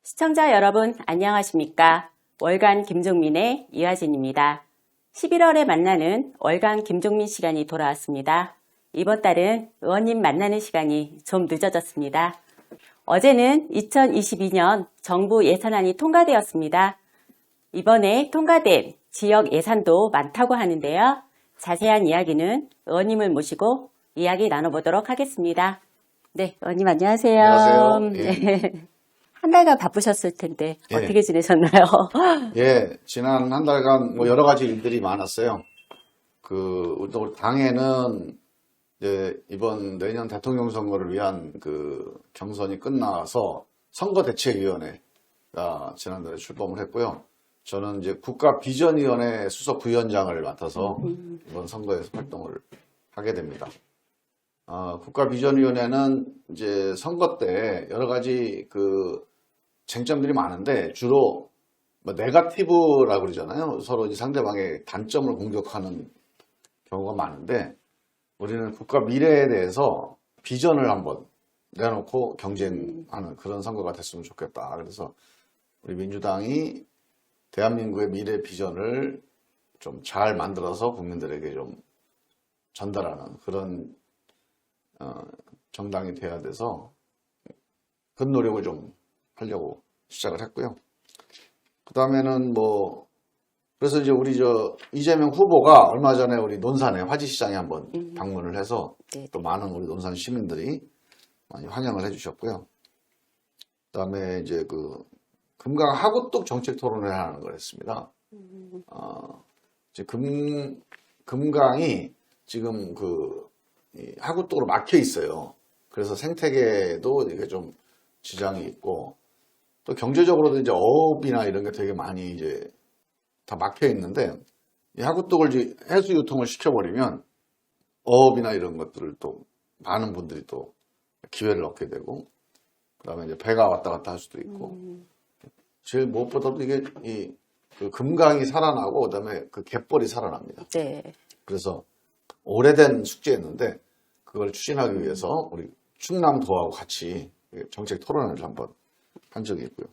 시청자 여러분 안녕하십니까? 월간 김종민의 이화진입니다. 11월에 만나는 월간 김종민 시간이 돌아왔습니다. 이번 달은 의원님 만나는 시간이 좀 늦어졌습니다. 어제는 2022년 정부 예산안이 통과되었습니다. 이번에 통과된 지역 예산도 많다고 하는데요. 자세한 이야기는 의원님을 모시고 이야기 나눠보도록 하겠습니다. 네, 의원님 안녕하세요. 안녕하세요. 예. 네. 한 달간 바쁘셨을 텐데 예. 어떻게 지내셨나요? 예, 지난 한 달간 뭐 여러 가지 일들이 많았어요. 우리 당에는 이제 이번 내년 대통령 선거를 위한 경선이 끝나서 선거대책위원회가 지난달에 출범을 했고요. 저는 이제 국가비전위원회 수석 부위원장을 맡아서 이번 선거에서 활동을 하게 됩니다. 국가비전위원회는 이제 선거 때 여러 가지 쟁점들이 많은데 주로 뭐 네거티브라고 그러잖아요. 서로 이제 상대방의 단점을 공격하는 경우가 많은데 우리는 국가 미래에 대해서 비전을 한번 내놓고 경쟁하는 그런 선거가 됐으면 좋겠다. 그래서 우리 민주당이 대한민국의 미래 비전을 좀 잘 만들어서 국민들에게 좀 전달하는 그런 정당이 돼야 돼서 그 노력을 좀 하려고 시작을 했고요. 그 다음에는 그래서 이제 우리 이재명 후보가 얼마 전에 우리 논산의 화지시장에 한번 방문을 해서 또 많은 우리 논산 시민들이 많이 환영을 해주셨고요. 그 다음에 이제 금강 하구뚝 정책 토론을 하는 걸 했습니다. 이제 금강이 지금 이 하구뚝으로 막혀 있어요. 그래서 생태계도 이게 좀 지장이 있고 또 경제적으로도 이제 어업이나 이런 게 되게 많이 이제 다 막혀 있는데 이 하구뚝을 이제 해수 유통을 시켜버리면 어업이나 이런 것들을 또 많은 분들이 또 기회를 얻게 되고 그다음에 이제 배가 왔다 갔다 할 수도 있고 제일 무엇보다도 이게 금강이 살아나고 그다음에 갯벌이 살아납니다. 네. 그래서 오래된 숙제였는데 그걸 추진하기 위해서 우리 충남도하고 같이 정책 토론회를 한번 한 적이 있고요.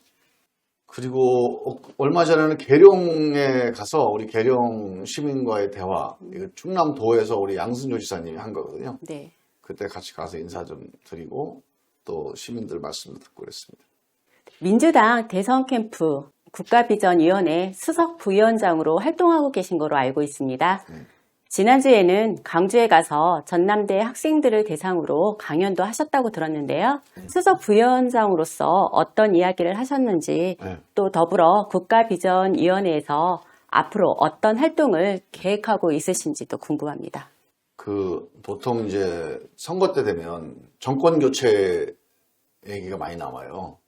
그리고 얼마 전에는 계룡에 가서 우리 계룡 시민과의 대화, 이거 충남도에서 우리 양승조 지사님이 한 거거든요. 네. 그때 같이 가서 인사 좀 드리고 또 시민들 말씀도 듣고 그랬습니다. 민주당 대선 캠프 국가비전위원회 수석 부위원장으로 활동하고 계신 거로 알고 있습니다. 지난주에는 강주에 가서 전남대 학생들을 대상으로 강연도 하셨다고 들었는데요. 수석 부위원장으로서 어떤 이야기를 하셨는지 또 더불어 국가비전위원회에서 앞으로 어떤 활동을 계획하고 있으신지도 궁금합니다. 보통 이제 선거 때 되면 정권 교체 얘기가 많이 나와요.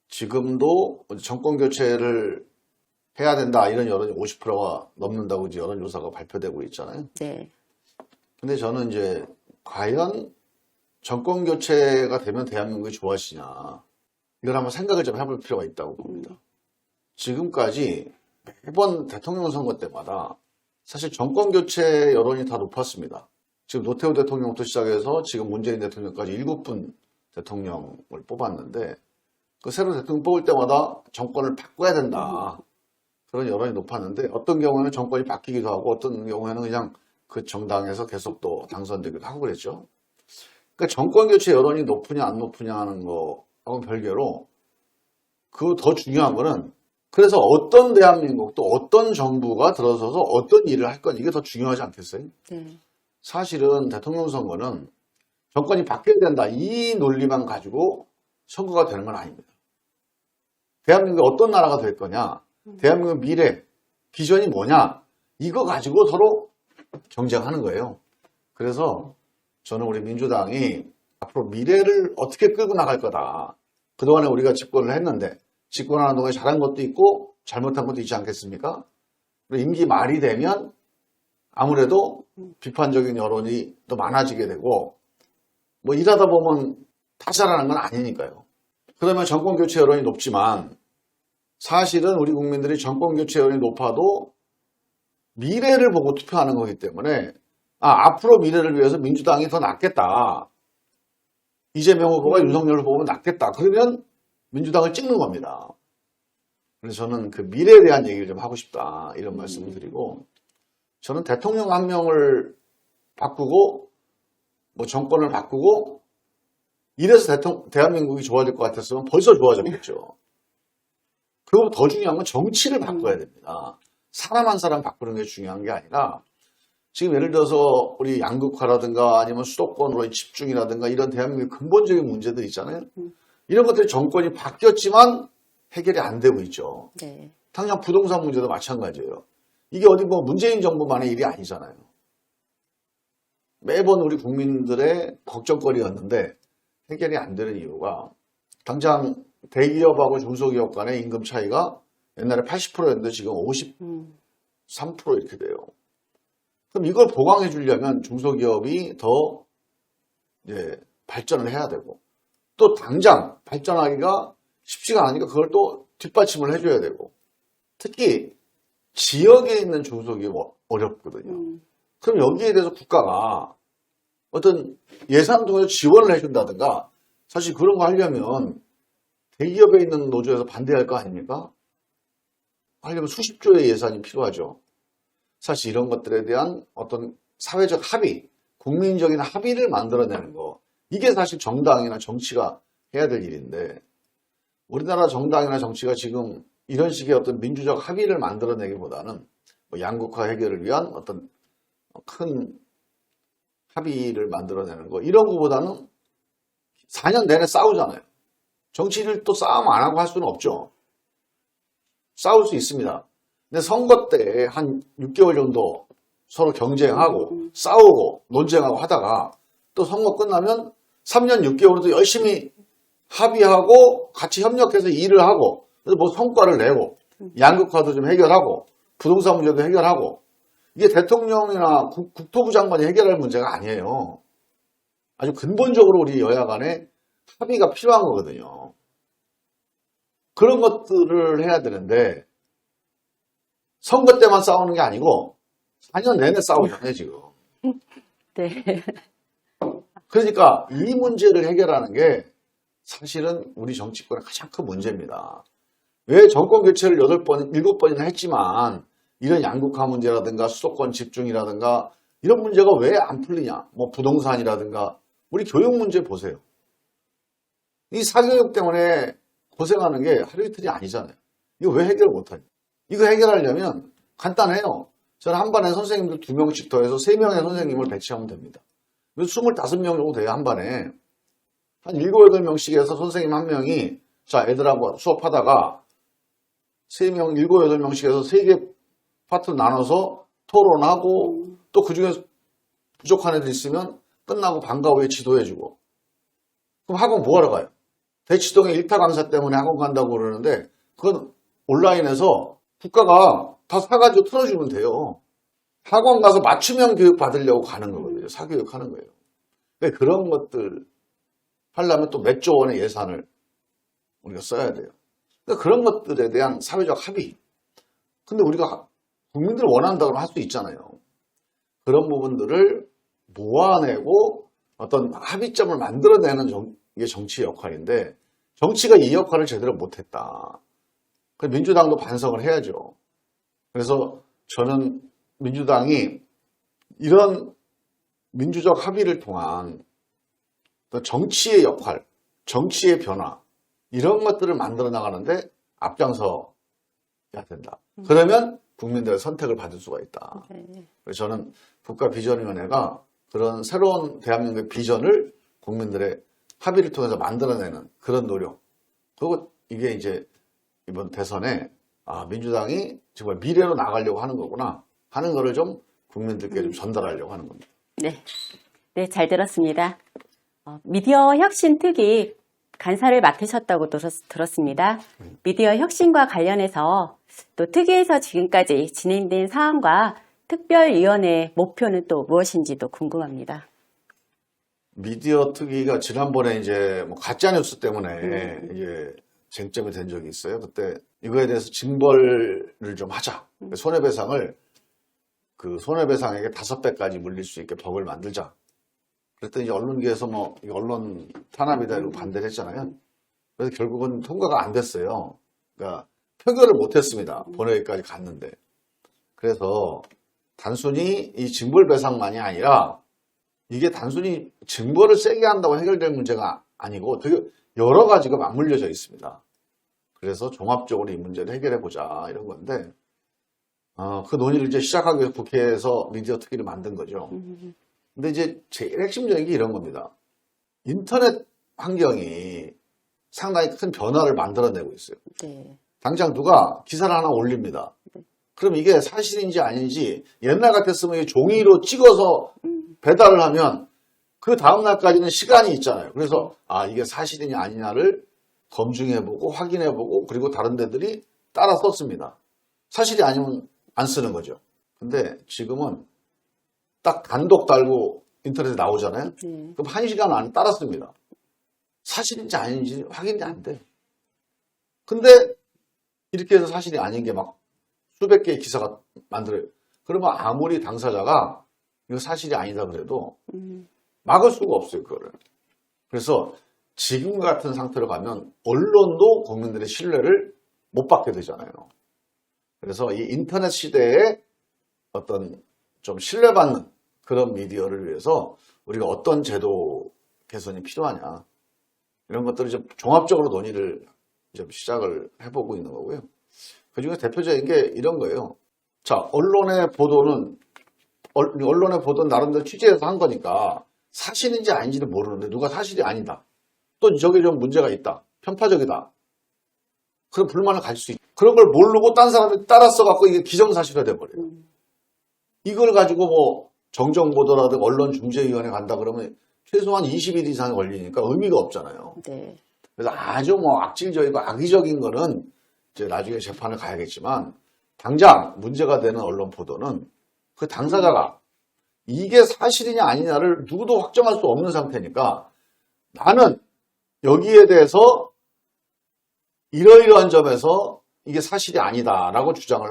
지금도 정권 교체를 해야 된다 이런 여론이 50%가 넘는다고 이제 여론조사가 발표되고 있잖아요. 네. 근데 저는 이제 과연 정권 교체가 되면 대한민국이 좋아지냐 이걸 한번 생각을 좀 해볼 필요가 있다고 봅니다. 지금까지 매번 대통령 선거 때마다 사실 정권 교체 여론이 다 높았습니다. 지금 노태우 대통령부터 시작해서 지금 문재인 대통령까지 7분 대통령을 뽑았는데 새로 대통령 뽑을 때마다 정권을 바꿔야 된다. 그런 여론이 높았는데 어떤 경우에는 정권이 바뀌기도 하고 어떤 경우에는 그냥 그 정당에서 계속 또 당선되기도 하고 그랬죠. 그러니까 정권 교체 여론이 높으냐 안 높으냐 하는 거하고 별개로 더 중요한 거는 그래서 어떤 대한민국 또 어떤 정부가 들어서서 어떤 일을 할 건 이게 더 중요하지 않겠어요? 네. 사실은 대통령 선거는 정권이 바뀌어야 된다 이 논리만 가지고 선거가 되는 건 아닙니다. 대한민국이 어떤 나라가 될 거냐 대한민국 미래, 비전이 뭐냐 이거 가지고 서로 경쟁하는 거예요. 그래서 저는 우리 민주당이 앞으로 미래를 어떻게 끌고 나갈 거다. 그동안에 우리가 집권을 했는데 집권하는 동안에 잘한 것도 있고 잘못한 것도 있지 않겠습니까? 그리고 임기 말이 되면 아무래도 비판적인 여론이 더 많아지게 되고 일하다 보면 다 잘하는 건 아니니까요. 그러면 정권 교체 여론이 높지만 사실은 우리 국민들이 정권 교체 여론이 높아도 미래를 보고 투표하는 거기 때문에 앞으로 미래를 위해서 민주당이 더 낫겠다. 이재명 후보가 윤석열을 보면 낫겠다. 그러면 민주당을 찍는 겁니다. 그래서 저는 그 미래에 대한 얘기를 좀 하고 싶다. 이런 말씀을 드리고, 저는 대통령 한 명을 바꾸고, 뭐 정권을 바꾸고, 이래서 대한민국이 좋아질 것 같았으면 벌써 좋아졌겠죠. 그리고 더 중요한 건 정치를 바꿔야 됩니다. 사람 한 사람 바꾸는 게 중요한 게 아니라, 지금 예를 들어서 우리 양극화라든가 아니면 수도권으로의 집중이라든가 이런 대한민국의 근본적인 문제들 있잖아요. 이런 것들이 정권이 바뀌었지만 해결이 안 되고 있죠. 네. 당장 부동산 문제도 마찬가지예요. 이게 어디 뭐 문재인 정부만의 일이 아니잖아요. 매번 우리 국민들의 걱정거리였는데 해결이 안 되는 이유가 당장 대기업하고 중소기업 간의 임금 차이가 옛날에 80%였는데 지금 53% 이렇게 돼요. 그럼 이걸 보강해 주려면 중소기업이 더 이제 발전을 해야 되고 또 당장 발전하기가 쉽지가 않으니까 그걸 또 뒷받침을 해줘야 되고 특히 지역에 있는 중소기업 어렵거든요. 그럼 여기에 대해서 국가가 어떤 예산 통해서 지원을 해준다든가 사실 그런 거 하려면 대기업에 있는 노조에서 반대할 거 아닙니까? 하려면 수십 조의 예산이 필요하죠. 사실 이런 것들에 대한 어떤 사회적 합의, 국민적인 합의를 만들어내는 거 이게 사실 정당이나 정치가 해야 될 일인데 우리나라 정당이나 정치가 지금 이런 식의 어떤 민주적 합의를 만들어내기보다는 뭐 양극화 해결을 위한 어떤 큰 합의를 만들어내는 거 이런 거보다는 4년 내내 싸우잖아요. 정치를 또 싸움 안 하고 할 수는 없죠. 싸울 수 있습니다. 근데 선거 때 한 6개월 정도 서로 경쟁하고 싸우고 논쟁하고 하다가 또 선거 끝나면 3년 6개월도 열심히 합의하고 같이 협력해서 일을 하고 그래서 뭐 성과를 내고 양극화도 좀 해결하고 부동산 문제도 해결하고 이게 대통령이나 국토부 장관이 해결할 문제가 아니에요. 아주 근본적으로 우리 여야 간에 합의가 필요한 거거든요. 그런 것들을 해야 되는데 선거 때만 싸우는 게 아니고 4년 내내 싸우잖아요, 지금. 네. 그러니까 이 문제를 해결하는 게 사실은 우리 정치권의 가장 큰 문제입니다. 왜 정권 교체를 8번, 7번이나 했지만 이런 양극화 문제라든가 수도권 집중이라든가 이런 문제가 왜 안 풀리냐? 뭐 부동산이라든가 우리 교육 문제 보세요. 이 사교육 때문에 고생하는 게 하루 이틀이 아니잖아요. 이거 왜 해결 못하냐? 이거 해결하려면 간단해요. 저는 한 반에 선생님들 2명씩 더해서 3명의 선생님을 배치하면 됩니다. 25명 정도 돼요, 한 반에. 한 7, 8명씩 해서 선생님 한 명이 자, 애들하고 수업하다가 3명, 7, 8명씩 해서 3개 파트 나눠서 토론하고 또 그중에 부족한 애들 있으면 끝나고 방과 후에 지도해주고 그럼 학원 뭐하러 가요? 대치동에 일타 강사 때문에 학원 간다고 그러는데 그건 온라인에서 국가가 다 사가지고 틀어주면 돼요. 학원 가서 맞춤형 교육 받으려고 가는 거거든요. 사교육 하는 거예요. 그러니까 그런 것들 하려면 또 몇 조 원의 예산을 우리가 써야 돼요. 그러니까 그런 것들에 대한 사회적 합의. 근데 우리가 국민들 원한다고 하면 할 수 있잖아요. 그런 부분들을 모아내고 어떤 합의점을 만들어내는 게 정치의 역할인데 정치가 이 역할을 제대로 못했다. 민주당도 반성을 해야죠. 그래서 저는 민주당이 이런 민주적 합의를 통한 정치의 역할, 정치의 변화 이런 것들을 만들어 나가는데 앞장서야 된다. 그러면 국민들의 선택을 받을 수가 있다. 그래서 저는 국가비전위원회가 그런 새로운 대한민국의 비전을 국민들의 합의를 통해서 만들어내는 그런 노력. 그리고 이게 이제 이번 대선에 민주당이 정말 미래로 나가려고 하는 거구나 하는 거를 좀 국민들께 좀 전달하려고 하는 겁니다. 네, 네, 잘 들었습니다. 미디어 혁신 특위 간사를 맡으셨다고 들었습니다. 미디어 혁신과 관련해서 또 특위에서 지금까지 진행된 사항과 특별위원회의 목표는 또 무엇인지도 궁금합니다. 미디어 특위가 지난번에 이제 뭐 가짜뉴스 때문에 이제 쟁점이 된 적이 있어요. 그때 이거에 대해서 징벌을 좀 하자. 손해배상을 그 손해배상액의 5배까지 물릴 수 있게 법을 만들자. 그랬더니 이제 언론계에서 뭐 언론 탄압이다 이러고 반대를 했잖아요. 그래서 결국은 통과가 안 됐어요. 그러니까 표결을 못했습니다. 본회의까지 갔는데. 그래서 단순히 이 징벌배상만이 아니라 이게 단순히 징벌을 세게 한다고 해결될 문제가 아니고 되게 여러 가지가 맞물려져 있습니다. 그래서 종합적으로 이 문제를 해결해보자 이런 건데 그 논의를 이제 시작하기 위해서 국회에서 미디어 특위를 만든 거죠. 근데 이제 제일 핵심적인 게 이런 겁니다. 인터넷 환경이 상당히 큰 변화를 만들어내고 있어요. 네. 당장 누가 기사를 하나 올립니다. 그럼 이게 사실인지 아닌지 옛날 같았으면 이 종이로 찍어서 배달을 하면 그 다음날까지는 시간이 있잖아요. 그래서 이게 사실이냐 아니냐를 검증해보고 확인해보고 그리고 다른 데들이 따라 썼습니다. 사실이 아니면 안 쓰는 거죠. 근데 지금은 딱 단독 달고 인터넷에 나오잖아요. 그럼 1시간 안에 따랐습니다. 사실인지 아닌지 확인이 안 돼. 근데 이렇게 해서 사실이 아닌 게 막 수백 개의 기사가 만들어요. 그러면 아무리 당사자가 이거 사실이 아니다 그래도 막을 수가 없어요, 그거를. 그래서 지금 같은 상태로 가면 언론도 국민들의 신뢰를 못 받게 되잖아요. 그래서 이 인터넷 시대에 어떤 좀 신뢰받는 그런 미디어를 위해서 우리가 어떤 제도 개선이 필요하냐. 이런 것들을 좀 종합적으로 논의를 좀 시작을 해보고 있는 거고요. 그 중에 대표적인 게 이런 거예요. 자, 언론의 보도는 나름대로 취재해서 한 거니까 사실인지 아닌지는 모르는데 누가 사실이 아니다. 또 저게 좀 문제가 있다. 편파적이다. 그런 불만을 가질 수 있다. 그런 걸 모르고 딴 사람이 따라 써갖고 이게 기정사실화 돼버려요. 이걸 가지고 뭐 정정보도라든가 언론중재위원회 간다 그러면 최소한 20일 이상이 걸리니까 의미가 없잖아요. 네. 그래서 아주 뭐 악질적이고 악의적인 거는 이제 나중에 재판을 가야겠지만 당장 문제가 되는 언론 보도는 그 당사자가 이게 사실이냐 아니냐를 누구도 확정할 수 없는 상태니까 나는 여기에 대해서 이러이러한 점에서 이게 사실이 아니다라고 주장을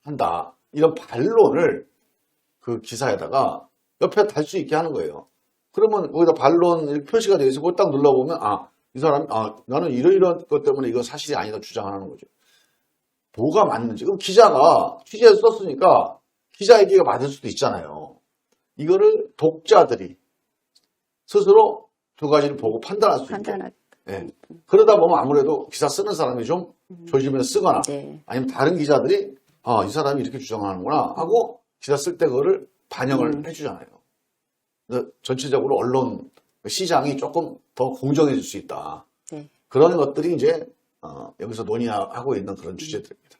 한다. 이런 반론을 그 기사에다가 옆에 달 수 있게 하는 거예요. 그러면 거기다 반론 표시가 되어 있어. 그걸 딱 눌러보면 이 사람이 나는 이러이러한 것 때문에 이건 사실이 아니다 주장하는 거죠. 뭐가 맞는지. 그럼 기자가 취재해서 썼으니까 기자 얘기가 맞을 수도 있잖아요. 이거를 독자들이 스스로 두 가지를 보고 판단할 수 있게. 네. 그러다 보면 아무래도 기사 쓰는 사람이 좀 조심해서 쓰거나 아니면 다른 기자들이 이 사람이 이렇게 주장하는구나 하고 기사 쓸 때 그거를 반영을 해주잖아요. 전체적으로 언론 시장이 조금 더 공정해질 수 있다. 그런 것들이 이제 여기서 논의하고 있는 그런 주제들입니다.